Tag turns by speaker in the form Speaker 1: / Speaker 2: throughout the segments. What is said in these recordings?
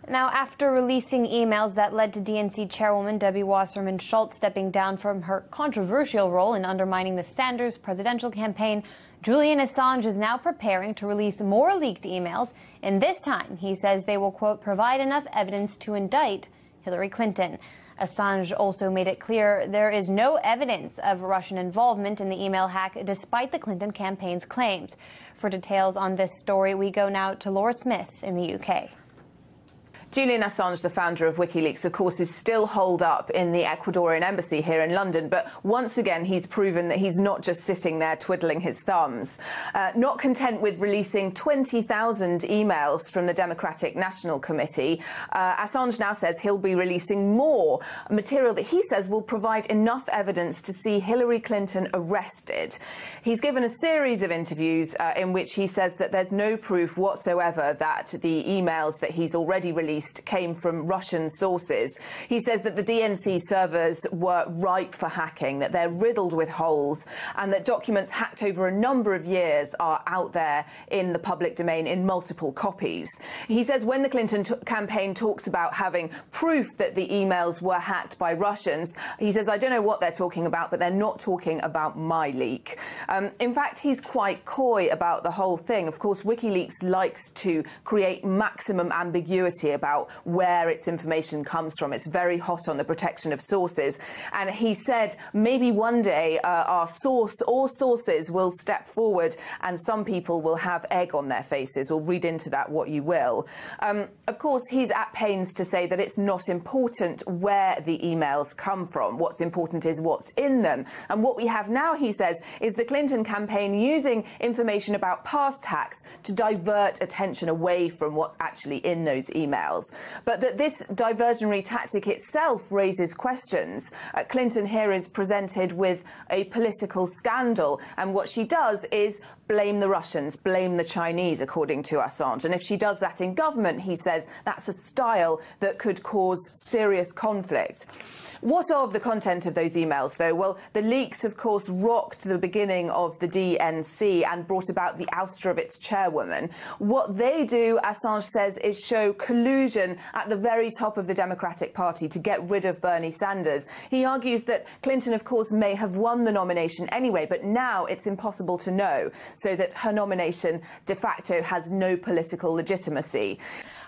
Speaker 1: Now, after releasing emails that led to DNC chairwoman Debbie Wasserman Schultz stepping down from her controversial role in undermining the Sanders presidential campaign, Julian Assange is now preparing to release more leaked emails, and this time he says they will, quote, provide enough evidence to indict Hillary Clinton. Assange also made it clear there is no evidence of Russian involvement in the email hack, despite the Clinton campaign's claims. For details on this story, we go now to Laura Smith in the UK.
Speaker 2: Julian Assange, the founder of WikiLeaks, of course, is still holed up in the Ecuadorian embassy here in London. But once again, he's proven that he's not just sitting there twiddling his thumbs. Not content with releasing 20,000 emails from the Democratic National Committee, Assange now says he'll be releasing more material that he says will provide enough evidence to see Hillary Clinton arrested. He's given a series of interviews in which he says that there's no proof whatsoever that the emails that he's already released came from Russian sources. He says that the DNC servers were ripe for hacking, that they're riddled with holes, and that documents hacked over a number of years are out there in the public domain in multiple copies. He says when the Clinton campaign talks about having proof that the emails were hacked by Russians, he says, I don't know what they're talking about, but they're not talking about my leak. In fact, he's quite coy about the whole thing. Of course, WikiLeaks likes to create maximum ambiguity about where its information comes from. It's very hot on the protection of sources. And he said maybe one day our source or sources will step forward and some people will have egg on their faces, or read into that what you will. Of course, he's at pains to say that it's not important where the emails come from. What's important is what's in them. And what we have now, he says, is the Clinton campaign using information about past hacks to divert attention away from what's actually in those emails. But that this diversionary tactic itself raises questions. Clinton here is presented with a political scandal, and what she does is blame the Russians, blame the Chinese, according to Assange. And if she does that in government, he says that's a style that could cause serious conflict. What of the content of those emails, though? Well, the leaks, of course, rocked the beginning of the DNC and brought about the ouster of its chairwoman. What they do, Assange says, is show collusion at the very top of the Democratic Party to get rid of Bernie Sanders. He argues that Clinton, of course, may have won the nomination anyway, but now it's impossible to know, so that her nomination de facto has no political legitimacy.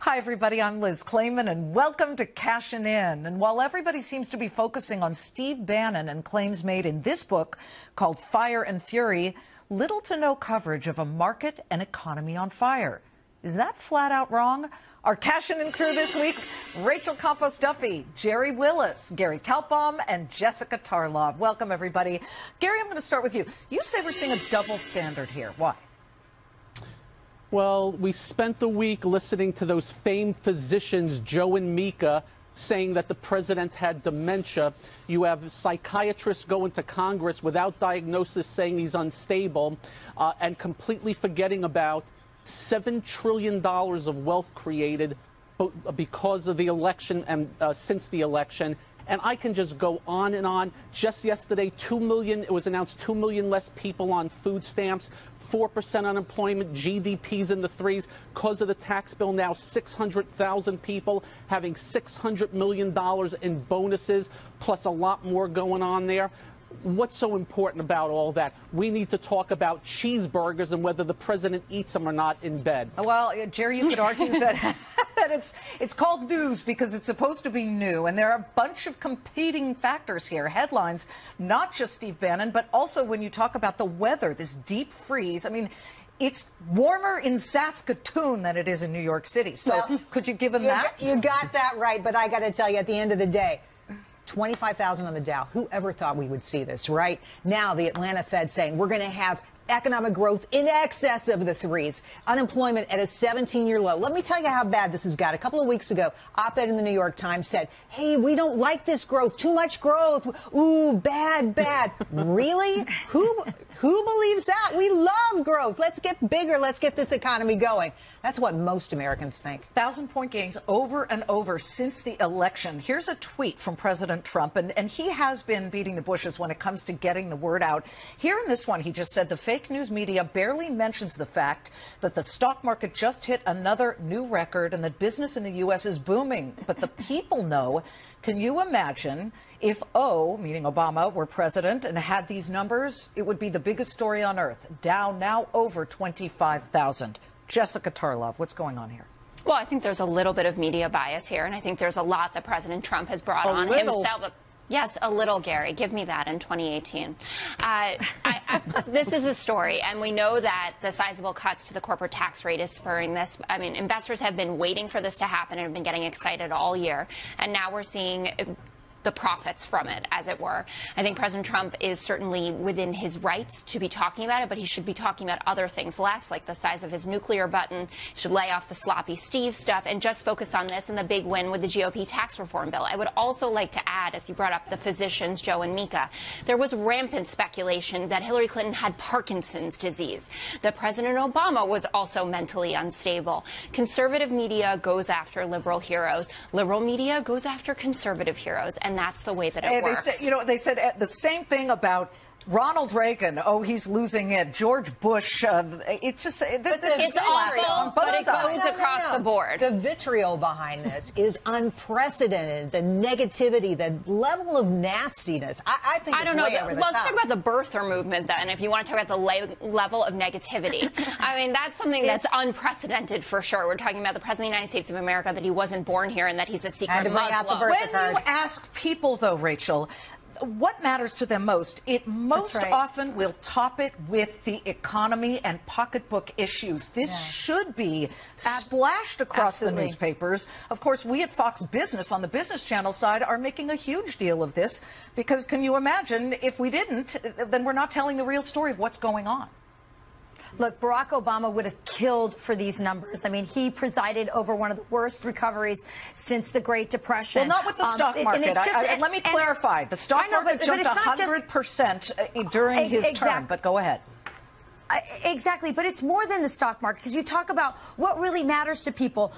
Speaker 3: Hi, everybody. I'm Liz Klayman, and welcome to Cashin' In. And while everybody seems to be focusing on Steve Bannon and claims made in this book called Fire and Fury, little to no coverage of a market and economy on fire. Is that flat out wrong? Our Cashin' In crew this week, Rachel Campos-Duffy, Jerry Willis, Gary Kaltbaum, and Jessica Tarlov. Welcome, everybody. Gary, I'm going to start with you. You say we're seeing a double standard here. Why?
Speaker 4: Well, we spent the week listening to those famed physicians, Joe and Mika, saying that the president had dementia. You have psychiatrists going to Congress without diagnosis saying he's unstable, and completely forgetting about $7 trillion of wealth created because of the election and since the election. And I can just go on and on. Just yesterday, it was announced 2 million less people on food stamps. 4% unemployment, GDP's in the threes. Because of the tax bill, now 600,000 people having $600 million in bonuses, plus a lot more going on there. What's so important about all that? We need to talk about cheeseburgers and whether the president eats them or not in bed.
Speaker 3: Well, Jerry, you could argue that it's called news because it's supposed to be new, and there are a bunch of competing factors here. Headlines, not just Steve Bannon, but also when you talk about the weather, this deep freeze. I mean, it's warmer in Saskatoon than it is in New York City. So well, could you give him that?
Speaker 5: You got that right, but I got to tell you, at the end of the day, 25,000 on the Dow. Who ever thought we would see this, right? Now the Atlanta Fed saying we're going to have economic growth in excess of the threes. Unemployment at a 17-year low. Let me tell you how bad this has got. A couple of weeks ago, op-ed in the New York Times said, hey, we don't like this growth. Too much growth. Ooh, bad, bad. Really? Who? Who believes that? We love growth. Let's get bigger. Let's get this economy going. That's what most Americans think.
Speaker 3: 1,000-point gains over and over since the election. Here's a tweet from President Trump, and he has been beating the bushes when it comes to getting the word out. Here in this one, he just said the fake news media barely mentions the fact that the stock market just hit another new record and that business in the U.S. is booming. But the people know. Can you imagine if O, meaning Obama, were president and had these numbers? It would be the biggest story on earth. Dow now over 25,000. Jessica Tarlov, what's going on here?
Speaker 6: Well, I think there's a little bit of media bias here, and I think there's a lot that President Trump has brought on himself. Yes, a little, Gary. Give me that in 2018. This is a story, and we know that the sizable cuts to the corporate tax rate is spurring this. I mean, investors have been waiting for this to happen and have been getting excited all year, and now we're seeing the profits from it, as it were. I think President Trump is certainly within his rights to be talking about it, but he should be talking about other things less, like the size of his nuclear button. He should lay off the sloppy Steve stuff and just focus on this and the big win with the GOP tax reform bill. I would also like to add, as you brought up the physicians, Joe and Mika, there was rampant speculation that Hillary Clinton had Parkinson's disease, that President Obama was also mentally unstable. Conservative media goes after liberal heroes. Liberal media goes after conservative heroes, and that's the way that it works.
Speaker 3: They said the same thing about Ronald Reagan. Oh, he's losing it. George Bush. It's just
Speaker 6: it's awful, but it goes across the board.
Speaker 5: The vitriol behind this is unprecedented. The negativity, the level of nastiness. I think.
Speaker 6: I don't know. Let's talk about the birther movement then. If you want to talk about the level of negativity, I mean that's something that's unprecedented for sure. We're talking about the President of the United States of America, that he wasn't born here and that he's a secret Muslim.
Speaker 3: When you ask people, though, Rachel, what matters to them most, it most often will top it with the economy and pocketbook issues. This should be splashed across the newspapers. Of course, we at Fox Business on the Business Channel side are making a huge deal of this because can you imagine if we didn't, then we're not telling the real story of what's going on.
Speaker 7: Look, Barack Obama would have killed for these numbers. I mean, he presided over one of the worst recoveries since the Great Depression.
Speaker 3: Well, not with the stock market. Let me clarify. The stock market jumped 100% during his term, but go ahead.
Speaker 7: Exactly, but it's more than the stock market because you talk about what really matters to people.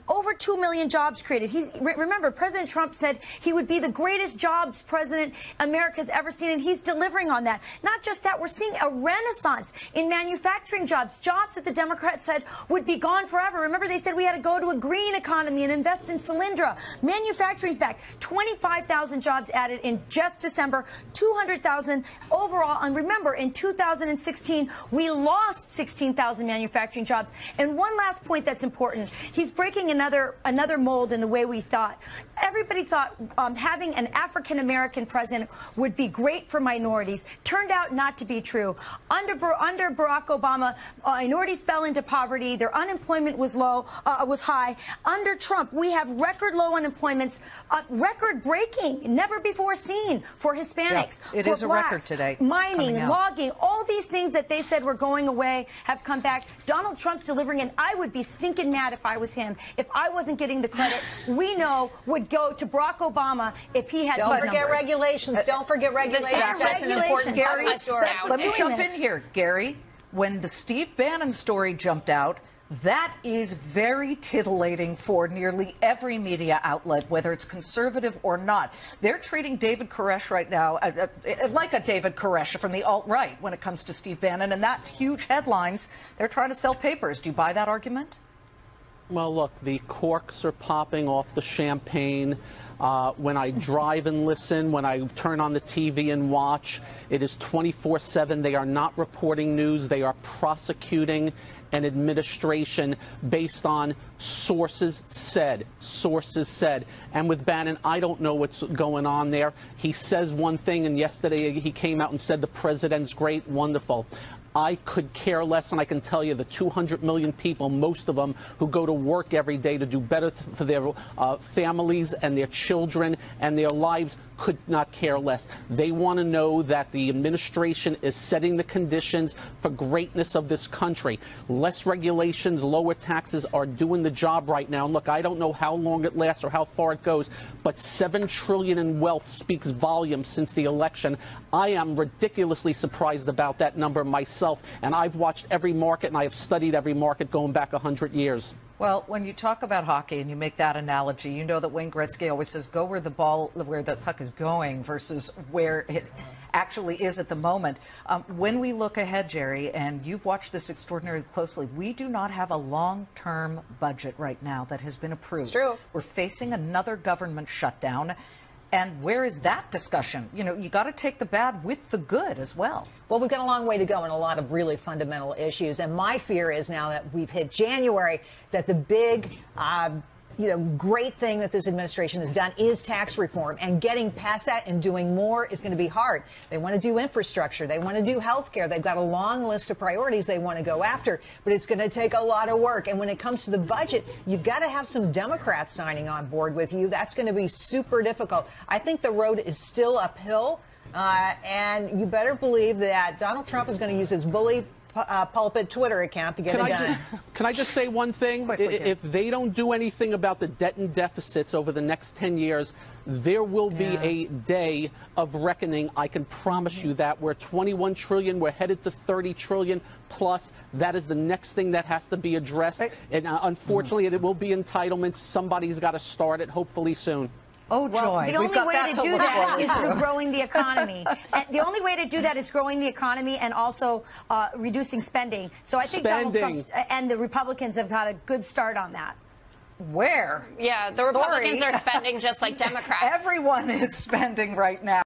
Speaker 7: Over 2 million jobs created. Remember, President Trump said he would be the greatest jobs president America's ever seen, and he's delivering on that. Not just that, we're seeing a renaissance in manufacturing jobs that the Democrats said would be gone forever. Remember, they said we had to go to a green economy and invest in Solyndra. Manufacturing's back. 25,000 jobs added in just December, 200,000 overall. And remember, in 2016, we lost 16,000 manufacturing jobs. And one last point that's important. He's breaking another mold in the way we thought. Everybody thought having an African-American president would be great for minorities. Turned out not to be true. Under Barack Obama, minorities fell into poverty. Their unemployment was high. Under Trump, we have record low unemployments, record-breaking, never before seen for Hispanics,
Speaker 3: it
Speaker 7: for
Speaker 3: is a
Speaker 7: blacks,
Speaker 3: record today.
Speaker 7: Mining, logging, all these things that they said were going away have come back. Donald Trump's delivering, and I would be stinking mad if I was him, if I wasn't getting the credit we know would go to Barack Obama if he had
Speaker 5: Don't
Speaker 7: these
Speaker 5: forget
Speaker 7: numbers.
Speaker 5: regulations. Don't forget regulations. That's an important
Speaker 3: Gary, let me jump
Speaker 7: this.
Speaker 3: in here. Gary, when the Steve Bannon story jumped out, that is very titillating for nearly every media outlet, whether it's conservative or not. They're treating David Koresh right now like a David Koresh from the alt-right when it comes to Steve Bannon, and that's huge headlines. They're trying to sell papers. Do you buy that argument?
Speaker 4: Well, look, the corks are popping off the champagne. When I drive and listen, when I turn on the TV and watch, it is 24/7. They are not reporting news. They are prosecuting an administration based on sources said. And with Bannon, I don't know what's going on there. He says one thing, and yesterday he came out and said the president's great, wonderful. I could care less, and I can tell you the 200 million people, most of them, who go to work every day to do better for their families and their children. children and their lives could not care less. They want to know that the administration is setting the conditions for greatness of this country. Less regulations, lower taxes are doing the job right now. And look, I don't know how long it lasts or how far it goes, but $7 trillion in wealth speaks volumes since the election. I am ridiculously surprised about that number myself, and I've watched every market and I have studied every market going back 100 years.
Speaker 3: Well, when you talk about hockey and you make that analogy, you know that Wayne Gretzky always says, go where the puck is going versus where it actually is at the moment. When we look ahead, Jerry, and you've watched this extraordinarily closely, we do not have a long-term budget right now that has been approved.
Speaker 5: It's true.
Speaker 3: We're facing another government shutdown. And where is that discussion? You know, you got to take the bad with the good as well.
Speaker 5: Well, we've got a long way to go on a lot of really fundamental issues. And my fear is now that we've hit January, that the big, great thing that this administration has done is tax reform. And getting past that and doing more is going to be hard. They want to do infrastructure. They want to do health care. They've got a long list of priorities they want to go after. But it's going to take a lot of work. And when it comes to the budget, you've got to have some Democrats signing on board with you. That's going to be super difficult. I think the road is still uphill. And you better believe that Donald Trump is going to use his bully pulpit Twitter account to get it done.
Speaker 4: Can I just say one thing? If they don't do anything about the debt and deficits over the next 10 years, there will be a day of reckoning. I can promise you that. We're 21 trillion. We're headed to 30 trillion plus. That is the next thing that has to be addressed. And unfortunately, it will be entitlements. Somebody's got to start it, hopefully soon.
Speaker 3: Oh, joy.
Speaker 7: The only way to do that is through growing the economy. And the only way to do that is growing the economy and also reducing spending. So I think Donald Trump and the Republicans have got a good start on that.
Speaker 3: Where?
Speaker 6: Yeah, the Republicans are spending just like Democrats.
Speaker 3: Everyone is spending right now.